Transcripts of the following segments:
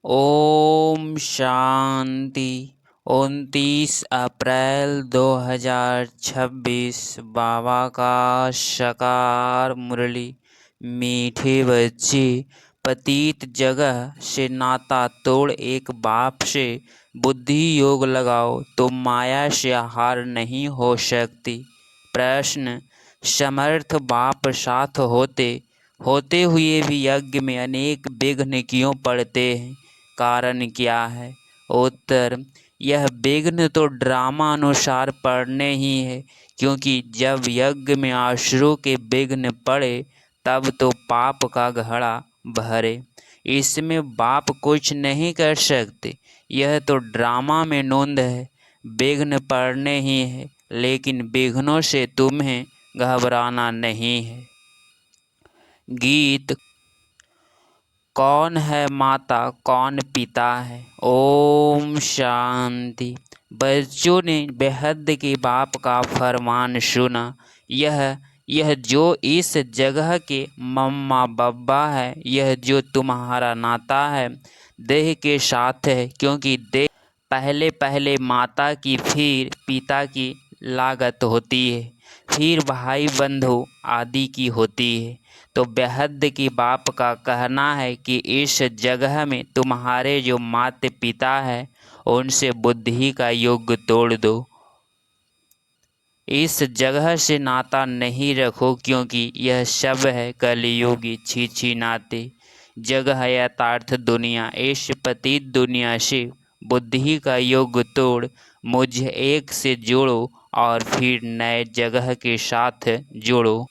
ओम शांति। 29 अप्रैल 2026 बाबा का शकार मुरली। मीठे बच्चे, पतित जगह से नाता तोड़ एक बाप से बुद्धि योग लगाओ तो माया से हार नहीं हो सकती। प्रश्न, समर्थ बाप साथ होते हुए भी यज्ञ में अनेक विघ्न क्यों पड़ते हैं? कारण क्या है? उत्तर, यह विघ्न तो ड्रामा अनुसार पड़ने ही है, क्योंकि जब यज्ञ में असुरों के विघ्न पड़े तब तो पाप का घड़ा भरे। इसमें बाप कुछ नहीं कर सकते, यह तो ड्रामा में नोंद है। विघ्न पड़ने ही है, लेकिन विघ्नों से तुम्हें घबराना नहीं है। गीत। कौन है माता कौन पिता है? ओम शांति। बच्चों ने बेहद के बाप का फरमान सुना। यह जो इस जगह के मम्मा बब्बा है, यह जो तुम्हारा नाता है देह के साथ है, क्योंकि देह पहले पहले माता की फिर पिता की लागत होती है, फिर भाई बंधु आदि की होती है। तो बेहद की बाप का कहना है कि इस जगह में तुम्हारे जो माता पिता है उनसे बुद्धि का योग तोड़ दो। इस जगह से नाता नहीं रखो, क्योंकि यह सब है कलियुगी छी नाते। जगह यथार्थ दुनिया, इस पतित दुनिया से बुद्धि का योग तोड़ मुझे एक से जोड़ो और फिर नए जगह के साथ जोड़ो।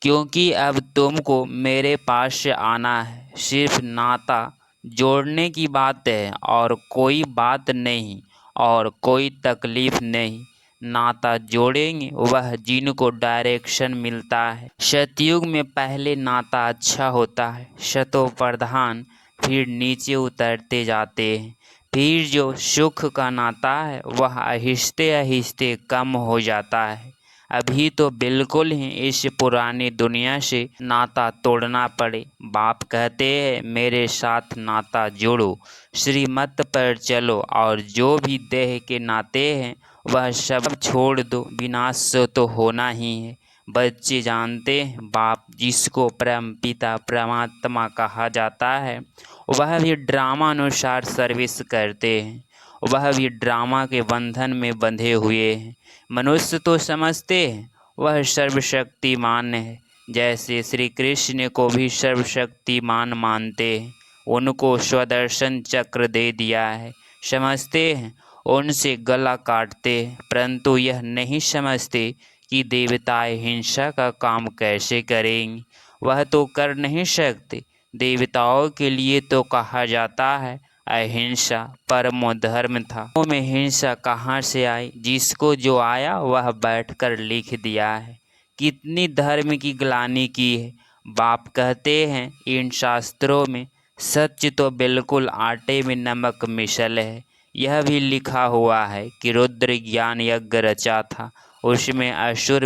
क्योंकि अब तुमको मेरे पास से आना है, सिर्फ नाता जोड़ने की बात है और कोई बात नहीं और कोई तकलीफ नहीं। नाता जोड़ेंगे वह जिनको डायरेक्शन मिलता है। सतयुग में पहले नाता अच्छा होता है, शतो प्रधान, फिर नीचे उतरते जाते हैं। फिर जो सुख का नाता है वह आहिस्ते आहिस्ते कम हो जाता है। अभी तो बिल्कुल ही इस पुरानी दुनिया से नाता तोड़ना पड़े। बाप कहते हैं मेरे साथ नाता जोड़ो, श्रीमत पर चलो और जो भी देह के नाते हैं वह सब छोड़ दो, विनाश तो होना ही है। बच्चे जानते हैं बाप जिसको परम पिता परमात्मा कहा जाता है वह भी ड्रामा अनुसार सर्विस करते हैं, वह भी ड्रामा के बंधन में बंधे हुए हैं। मनुष्य तो समझते हैं वह सर्वशक्तिमान है, जैसे श्री कृष्ण को भी सर्वशक्तिमान मानते हैं। उनको स्वदर्शन चक्र दे दिया है, समझते हैं उनसे गला काटते हैं, परंतु यह नहीं समझते कि देवताएं हिंसा का काम कैसे करेंगे। वह तो कर नहीं सकते। देवताओं के लिए तो कहा जाता है अहिंसा परमो धर्म था। में हिंसा कहाँ से आई? जिसको जो आया वह बैठकर लिख दिया है। कितनी धर्म की ग्लानि की है। बाप कहते हैं इन शास्त्रों में सच तो बिल्कुल आटे में नमक मिसल है। यह भी लिखा हुआ है कि रुद्र ज्ञान यज्ञ रचा था, उसमें असुर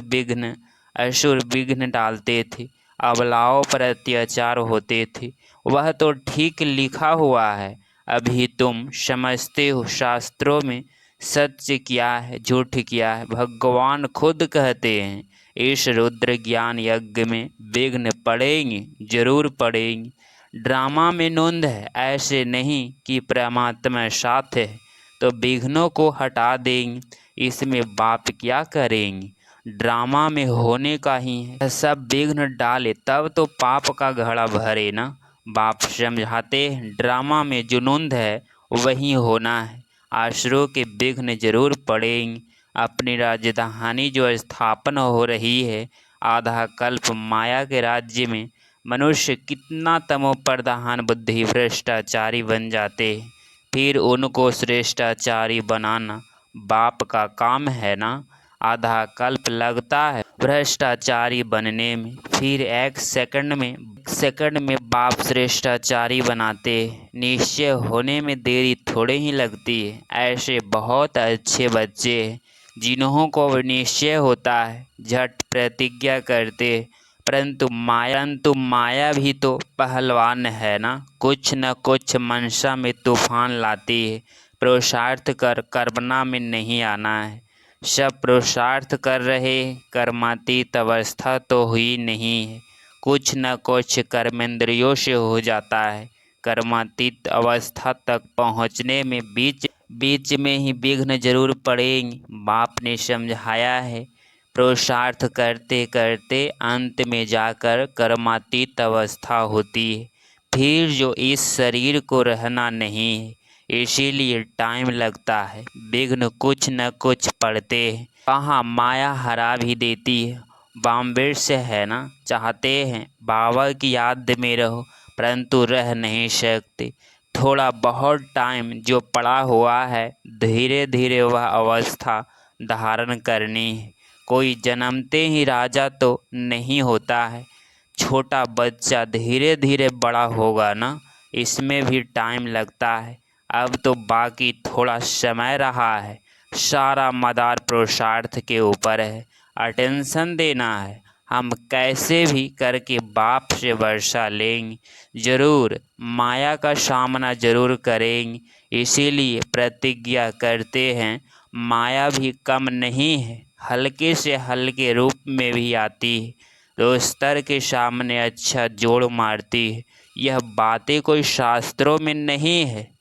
विघ्न डालते थे, अबलाओं पर अत्याचार होते थे। वह तो ठीक लिखा हुआ है। अभी तुम समझते हो शास्त्रों में सत्य क्या है झूठ क्या है। भगवान खुद कहते हैं इस रुद्र ज्ञान यज्ञ में विघ्न पड़ेंगे, जरूर पड़ेंगे। ड्रामा में नोंद है, ऐसे नहीं कि परमात्मा साथ है तो विघ्नों को हटा देंगे। इसमें बाप क्या करेंगे? ड्रामा में होने का ही है। सब विघ्न डाले तब तो पाप का घड़ा भरे ना। बाप समझाते हैं ड्रामा में जो नोंद है वही होना है। आसुरों के विघ्न जरूर पड़ेंगे। अपनी राजधानी जो स्थापना हो रही है आधा कल्प माया के राज्य में, मनुष्य कितना तमो प्रधान बुद्धि भ्रष्टाचारी बन जाते हैं, फिर उनको श्रेष्ठाचारी बनाना बाप का काम है ना। आधा कल्प लगता है भ्रष्टाचारी बनने में, फिर एक सेकंड में बाप श्रेष्ठाचारी बनाते हैं। निश्चय होने में देरी थोड़ी ही लगती है। ऐसे बहुत अच्छे बच्चे हैं जिन्हों को निश्चय होता है, झट प्रतिज्ञा करते परंतु माया भी तो पहलवान है ना। कुछ न कुछ मनसा में तूफान लाती है। पुरुषार्थ कर कर्मणा में नहीं आना है। सब पुरुषार्थ कर रहे, कर्मातीत अवस्था तो हुई नहीं है। कुछ न कुछ कर्मेंद्रियों से हो जाता है। कर्मातीत अवस्था तक पहुँचने में बीच में ही विघ्न जरूर पड़ेंगे। बाप ने समझाया है, पुरुषार्थ करते करते अंत में जाकर कर्मातीत अवस्था होती है। फिर जो इस शरीर को रहना नहीं है, इसीलिए टाइम लगता है। विघ्न कुछ न कुछ पड़ते हैं। कहाँ माया हरा भी देती है। बॉम्बे से है ना, चाहते हैं बाबा की याद में रहो, परंतु रह नहीं सकते। थोड़ा बहुत टाइम जो पड़ा हुआ है, धीरे धीरे वह अवस्था धारण करनी है। कोई जन्मते ही राजा तो नहीं होता है। छोटा बच्चा धीरे धीरे बड़ा होगा ना, इसमें भी टाइम लगता है। अब तो बाकी थोड़ा समय रहा है। सारा मदार पुरुषार्थ के ऊपर है। अटेंशन देना है। हम कैसे भी करके बाप से वर्षा लेंगे, जरूर माया का सामना जरूर करेंगे। इसीलिए प्रतिज्ञा करते हैं, माया भी कम नहीं है, हल्के से हल्के रूप में भी आती है, तो स्तर के सामने अच्छा जोड़ मारती है। यह बातें कोई शास्त्रों में नहीं है।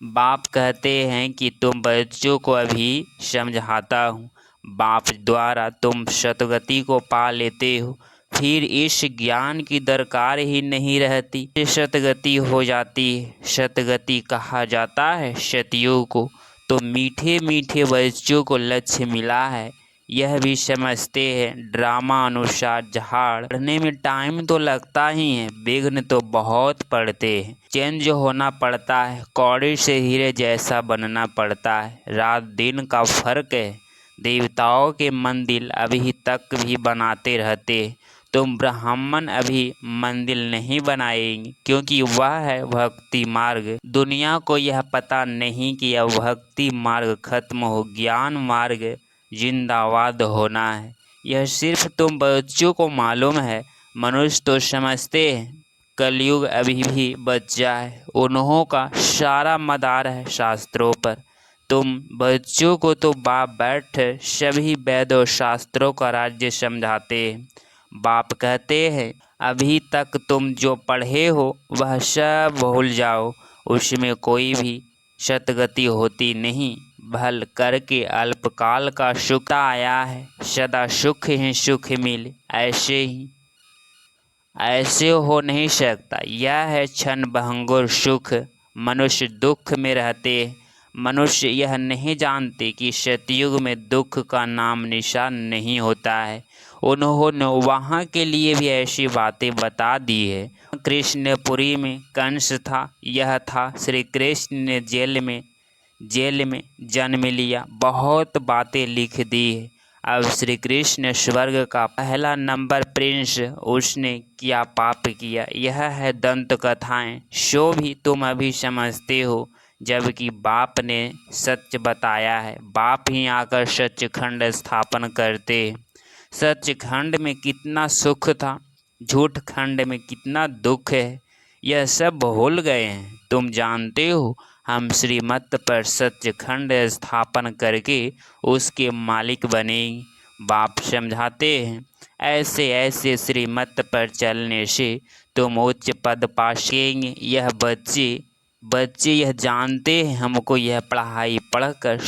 बाप कहते हैं कि तुम बच्चों को अभी समझाता हूँ। बाप द्वारा तुम सतगति को पा लेते हो, फिर इस ज्ञान की दरकार ही नहीं रहती। सतगति हो जाती है। सतगति कहा जाता है सतयुग को। तो मीठे मीठे बच्चों को लक्ष्य मिला है, यह भी समझते हैं। ड्रामा अनुसार झाड़ पढ़ने में टाइम तो लगता ही है, विघ्न तो बहुत पड़ते हैं। चेंज होना पड़ता है, कौड़ी से हीरे जैसा बनना पड़ता है। रात दिन का फर्क है। देवताओं के मंदिर अभी तक भी बनाते रहते। तुम ब्राह्मण अभी मंदिर नहीं बनाएंगे, क्योंकि वह है भक्ति मार्ग। दुनिया को यह पता नहीं कि यह भक्ति मार्ग खत्म हो, ज्ञान मार्ग जिंदाबाद होना है। यह सिर्फ तुम बच्चों को मालूम है। मनुष्य तो समझते हैं कलयुग अभी भी बच्चा है। उन्हों का सारा मदार है शास्त्रों पर। तुम बच्चों को तो बाप बैठ सभी वेदों शास्त्रों का राज्य समझाते हैं। बाप कहते हैं, अभी तक तुम जो पढ़े हो वह सब भूल जाओ। उसमें कोई भी सतगति होती नहीं। भल करके अल्पकाल का सुख आया है, सदा सुख ही सुख मिले, ऐसे हो नहीं सकता। यह है क्षण भंगुर सुख। मनुष्य दुख में रहते। मनुष्य यह नहीं जानते कि सतयुग में दुख का नाम निशान नहीं होता है। उन्होंने वहाँ के लिए भी ऐसी बातें बता दी है। कृष्णपुरी में कंस था, यह था श्री कृष्ण ने जेल में जन्म लिया, बहुत बातें लिख दी है। अब श्री कृष्ण स्वर्ग का पहला नंबर प्रिंस, उसने क्या पाप किया, यह है दंत कथाएं। सो भी तुम अभी समझते हो, जबकि बाप ने सच बताया है। बाप ही आकर सचखंड स्थापन करते। सचखंड में कितना सुख था, झूठ खंड में कितना दुख है, यह सब भूल गए हैं। तुम जानते हो, हम श्रीमत पर सचखंड स्थापन करके उसके मालिक बनेंगे। बाप समझाते हैं, ऐसे ऐसे श्रीमत पर चलने से तुम उच्च पद पा सकेंगे। यह बच्चे यह जानते हैं, हमको यह पढ़ाई पढ़कर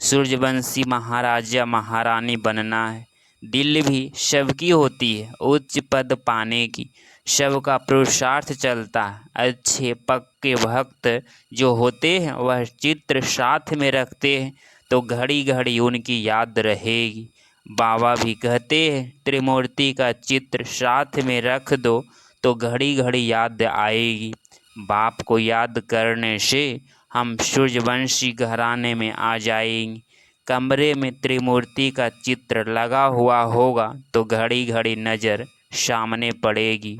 सूर्यवंशी महाराजा महारानी बनना है। दिल भी सबकी होती है उच्च पद पाने की, सबका पुरुषार्थ चलता है। अच्छे पक्के भक्त जो होते हैं वह चित्र साथ में रखते हैं, तो घड़ी घड़ी उनकी याद रहेगी। बाबा भी कहते हैं, त्रिमूर्ति का चित्र साथ में रख दो तो घड़ी घड़ी याद आएगी। बाप को याद करने से हम सूर्यवंशी घराने में आ जाएंगे। कमरे में त्रिमूर्ति का चित्र लगा हुआ होगा तो घड़ी घड़ी नज़र सामने पड़ेगी।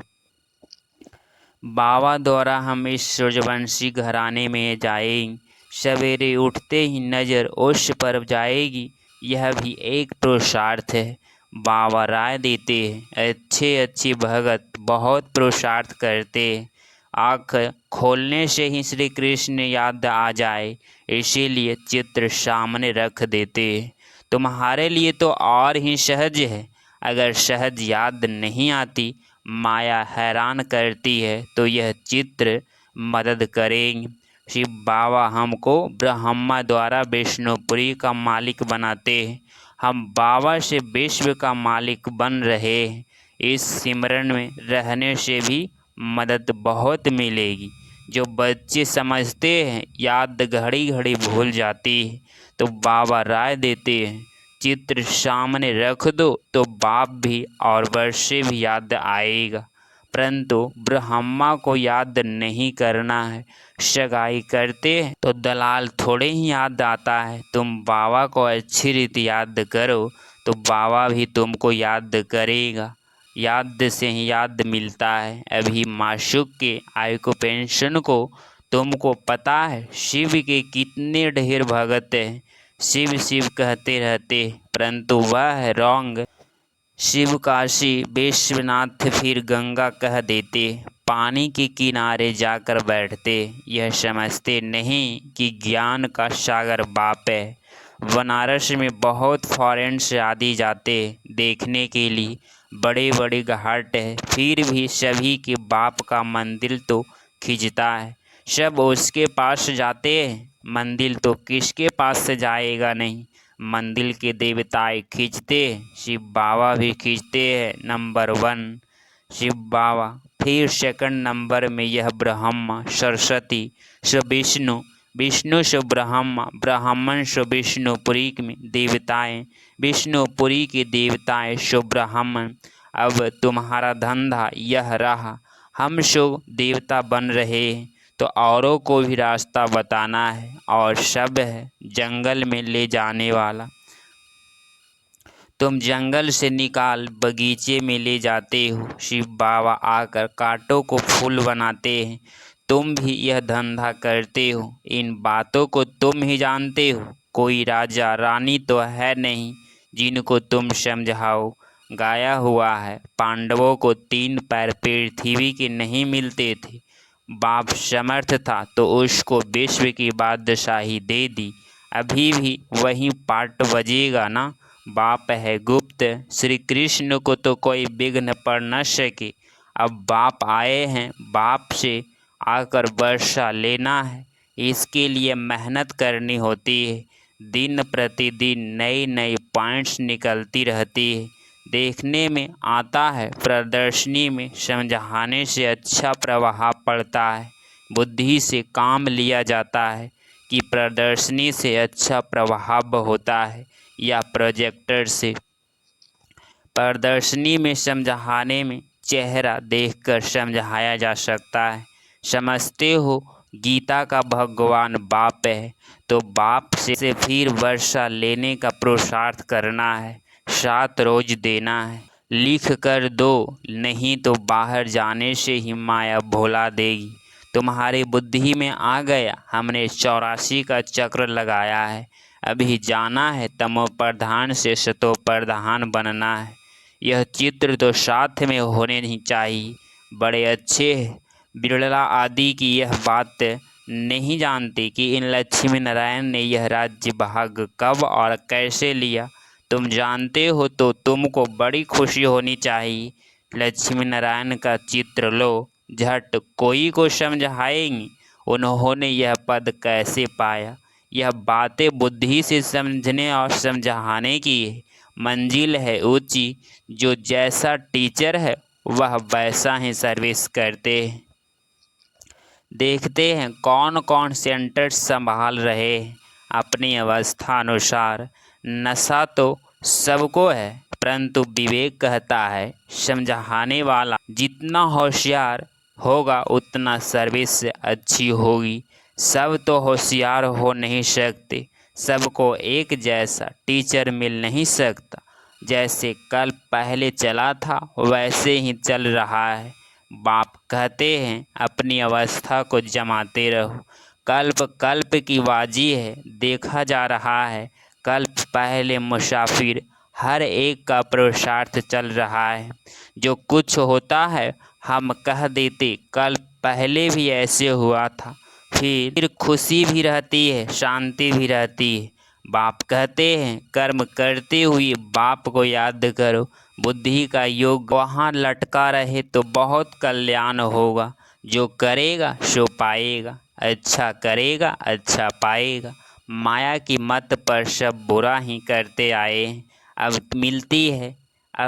बाबा द्वारा हम इस सूर्यवंशी घराने में जाएंगे। सवेरे उठते ही नज़र उस पर जाएगी। यह भी एक पुरुषार्थ है। बाबा राय देते हैं, अच्छे भगत बहुत पुरुषार्थ करते हैं, आँख खोलने से ही श्री कृष्ण याद आ जाए इसीलिए चित्र सामने रख देते हैं। तुम्हारे लिए तो और ही सहज है। अगर सहज याद नहीं आती, माया हैरान करती है, तो यह चित्र मदद करेंगे। शिव बाबा हमको ब्रह्मा द्वारा विष्णुपुरी का मालिक बनाते हैं। हम बाबा से विश्व का मालिक बन रहे हैं। इस सिमरन में रहने से भी मदद बहुत मिलेगी। जो बच्चे समझते हैं याद घड़ी घड़ी भूल जाती है, तो बाबा राय देते हैं चित्र सामने रख दो तो बाप भी और वर्षे भी याद आएगा। परंतु ब्रह्मा को याद नहीं करना है। सगाई करते हैं तो दलाल थोड़े ही याद आता है। तुम बाबा को अच्छी रीति याद करो तो बाबा भी तुमको याद करेगा। याद से ही याद मिलता है। अभी माशूक के आयुपेंशन को तुमको पता है शिव के कितने ढेर भगत हैं। शिव शिव कहते रहते परंतु वह है रॉन्ग। शिव काशी विश्वनाथ फिर गंगा कह देते, पानी के किनारे जाकर बैठते। यह समझते नहीं कि ज्ञान का सागर बाप है। बनारस में बहुत फॉरेन्स आदि जाते देखने के लिए, बड़े बड़े घाट है, फिर भी सभी के बाप का मंदिर तो खिंचता है। सब उसके पास जाते हैं, मंदिर तो किसके पास से जाएगा नहीं। मंदिर के देवताएं खींचते, शिव बाबा भी खींचते हैं नंबर 1 शिव बाबा। फिर सेकंड नंबर में यह ब्रह्मा, सरस्वती, सो विष्णु, विष्णु सो ब्रह्मा, ब्राह्मण सो विष्णुपुरी में देवताएं, विष्णुपुरी के देवताएं सो ब्राह्मण। अब तुम्हारा धंधा यह रहा, हम सो देवता बन रहे हैं तो औरों को भी रास्ता बताना है और सब है जंगल में ले जाने वाला। तुम जंगल से निकाल बगीचे में ले जाते हो, शिव बाबा आकर कांटों को फूल बनाते हैं। तुम भी यह धंधा करते हो, इन बातों को तुम ही जानते हो। कोई राजा रानी तो है नहीं जिनको तुम समझाओ। गाया हुआ है पांडवों को 3 पैर पृथ्वी के नहीं मिलते थे। बाप समर्थ था तो उसको विश्व की बादशाही दे दी। अभी भी वही पाठ बजेगा ना। बाप है गुप्त, श्री कृष्ण को तो कोई विघ्न पड़ न सके। अब बाप आए हैं, बाप से आकर वर्षा लेना है। इसके लिए मेहनत करनी होती है। दिन प्रतिदिन नई नई पॉइंट्स निकलती रहती है। देखने में आता है प्रदर्शनी में समझाने से अच्छा प्रभाव पड़ता है। बुद्धि से काम लिया जाता है कि प्रदर्शनी से अच्छा प्रभाव होता है या प्रोजेक्टर से। प्रदर्शनी में समझाने में चेहरा देखकर समझाया जा सकता है। समझते हो गीता का भगवान बाप है तो बाप से फिर वर्षा लेने का पुरुषार्थ करना है। 7 रोज देना है, लिख कर दो, नहीं तो बाहर जाने से ही माया भुला देगी। तुम्हारी बुद्धि में आ गया, हमने 84 का चक्र लगाया है। अभी जाना है तमो प्रधान से सतो प्रधान बनना है। यह चित्र तो साथ में होने नहीं चाहिए। बड़े अच्छे बिरला आदि की यह बात नहीं जानते कि इन लक्ष्मी नारायण ने यह राज्य भाग कब और कैसे लिया। तुम जानते हो तो तुमको बड़ी खुशी होनी चाहिए। लक्ष्मी नारायण का चित्र लो, झट कोई को समझाएंगे उन्होंने यह पद कैसे पाया। यह बातें बुद्धि से समझने और समझाने की है। मंजिल है ऊंची, जो जैसा टीचर है वह वैसा ही सर्विस करते हैं। देखते हैं कौन कौन सेंटर संभाल रहे हैं अपनी अवस्था अनुसार। नशा तो सबको है, परंतु विवेक कहता है समझाने वाला जितना होशियार होगा उतना सर्विस अच्छी होगी। सब तो होशियार हो नहीं सकते, सबको एक जैसा टीचर मिल नहीं सकता। जैसे कल पहले चला था वैसे ही चल रहा है। बाप कहते हैं अपनी अवस्था को जमाते रहो। कल्प कल्प की बाजी है, देखा जा रहा है। कल्प पहले मुसाफिर हर एक का पुरुषार्थ चल रहा है। जो कुछ होता है हम कह देते कल पहले भी ऐसे हुआ था, फिर खुशी भी रहती है, शांति भी रहती है। बाप कहते हैं कर्म करते हुए बाप को याद करो। बुद्धि का योग वहाँ लटका रहे तो बहुत कल्याण होगा। जो करेगा सो पाएगा, अच्छा करेगा अच्छा पाएगा। माया की मत पर सब बुरा ही करते आए हैं। अब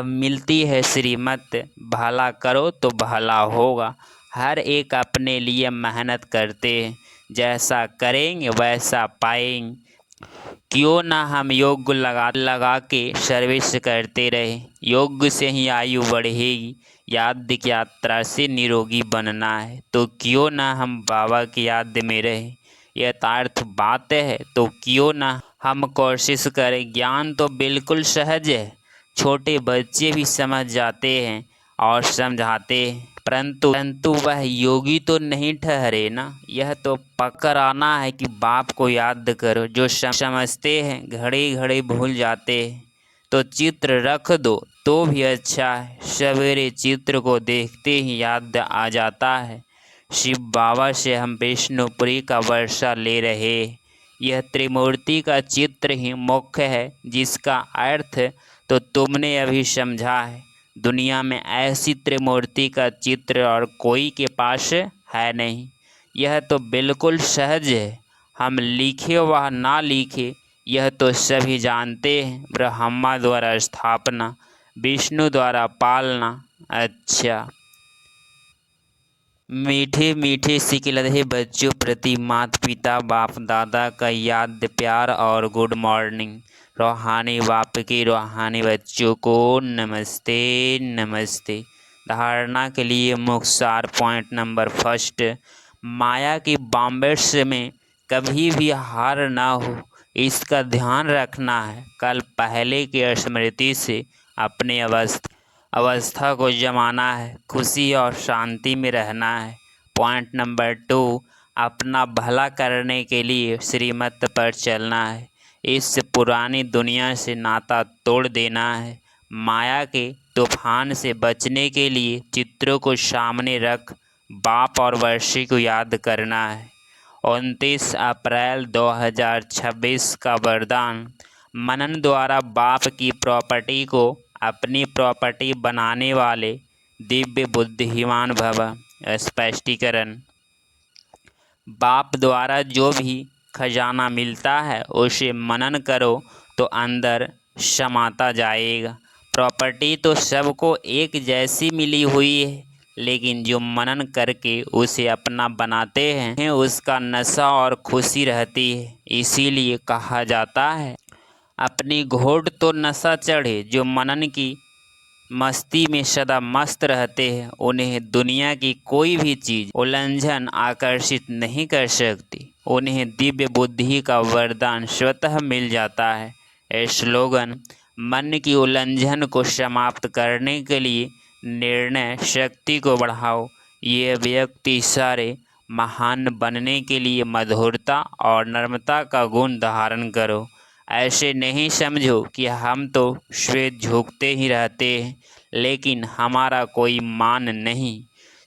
मिलती है श्रीमत, भला करो तो भला होगा। हर एक अपने लिए मेहनत करते हैं, जैसा करेंगे वैसा पाएंगे। क्यों ना हम योग लगा के सर्विस करते रहे। योग से ही आयु बढ़ेगी। याद यात्रा से निरोगी बनना है तो क्यों ना हम बाबा की याद में रहें। यथार्थ बात है तो क्यों ना हम कोशिश करें। ज्ञान तो बिल्कुल सहज है, छोटे बच्चे भी समझ जाते हैं और समझाते हैं, परंतु वह योगी तो नहीं ठहरे ना। यह तो पकड़ आना है कि बाप को याद करो। जो समझते हैं घड़ी घड़ी भूल जाते हैं, तो चित्र रख दो तो भी अच्छा है। सवेरे चित्र को देखते ही याद आ जाता है शिव बाबा से हम विष्णुपुरी का वर्षा ले रहे। यह त्रिमूर्ति का चित्र ही मुख्य है, जिसका अर्थ तो तुमने अभी समझा है। दुनिया में ऐसी त्रिमूर्ति का चित्र और कोई के पास है नहीं। यह तो बिल्कुल सहज है। हम लिखे वह ना लिखे यह तो सभी जानते हैं। ब्रह्मा द्वारा स्थापना, विष्णु द्वारा पालना। अच्छा, मीठे मीठे सिकलधे बच्चों प्रति माता पिता बाप दादा का याद प्यार और गुड मॉर्निंग। रूहानी बाप के रूहानी बच्चों को नमस्ते नमस्ते। धारणा के लिए मुख्य सार पॉइंट नंबर फर्स्ट, माया की बॉम्बेट्स में कभी भी हार ना हो, इसका ध्यान रखना है। कल पहले की स्मृति से अपनी अवस्था को जमाना है, खुशी और शांति में रहना है। पॉइंट नंबर 2, अपना भला करने के लिए श्रीमत पर चलना है। इस पुरानी दुनिया से नाता तोड़ देना है। माया के तूफान से बचने के लिए चित्रों को सामने रख बाप और वर्षी को याद करना है। 29 अप्रैल 2026 का वरदान, मनन द्वारा बाप की प्रॉपर्टी को अपनी प्रॉपर्टी बनाने वाले दिव्य बुद्धिमान भव। स्पष्टीकरण, बाप द्वारा जो भी खजाना मिलता है उसे मनन करो तो अंदर समाता जाएगा। प्रॉपर्टी तो सबको एक जैसी मिली हुई है, लेकिन जो मनन करके उसे अपना बनाते हैं उसका नशा और खुशी रहती है। इसीलिए कहा जाता है अपनी घोड़ तो नशा चढ़े। जो मनन की मस्ती में सदा मस्त रहते हैं उन्हें दुनिया की कोई भी चीज़ उल्लंघन आकर्षित नहीं कर सकती। उन्हें दिव्य बुद्धि का वरदान स्वतः मिल जाता है। स्लोगन, मन की उल्लंघन को समाप्त करने के लिए निर्णय शक्ति को बढ़ाओ। ये व्यक्ति सारे महान बनने के लिए मधुरता और नम्रता का गुण धारण करो। ऐसे नहीं समझो कि हम तो श्वेत झुकते ही रहते हैं, लेकिन हमारा कोई मान नहीं।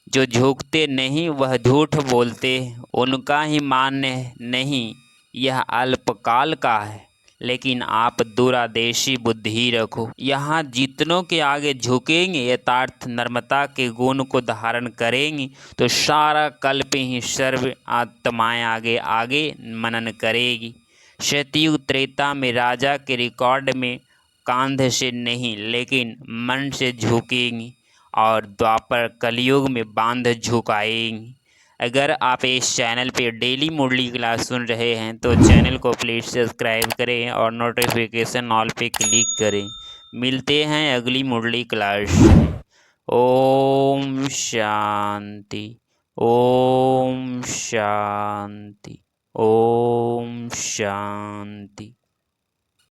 जो झुकते नहीं वह झूठ बोलते हैं, उनका ही मान्य नहीं। यह अल्पकाल का है, लेकिन आप दूरादेशी बुद्धि रखो। यहाँ जितनों के आगे झुकेंगे, यथार्थ नम्रता के गुण को धारण करेंगे तो सारा कल्प ही सर्व आत्माएं आगे आगे मनन करेगी। सतयुग त्रेता में राजा के रिकॉर्ड में कांध से नहीं लेकिन मन से झुकेंगी, और द्वापर कलयुग में बांध झुकाएंगी। अगर आप इस चैनल पे डेली मुरली क्लास सुन रहे हैं तो चैनल को प्लीज़ सब्सक्राइब करें और नोटिफिकेशन ऑल पे क्लिक करें। मिलते हैं अगली मुरली क्लास में। ओम शांति, ओम शांति, ओम शांति।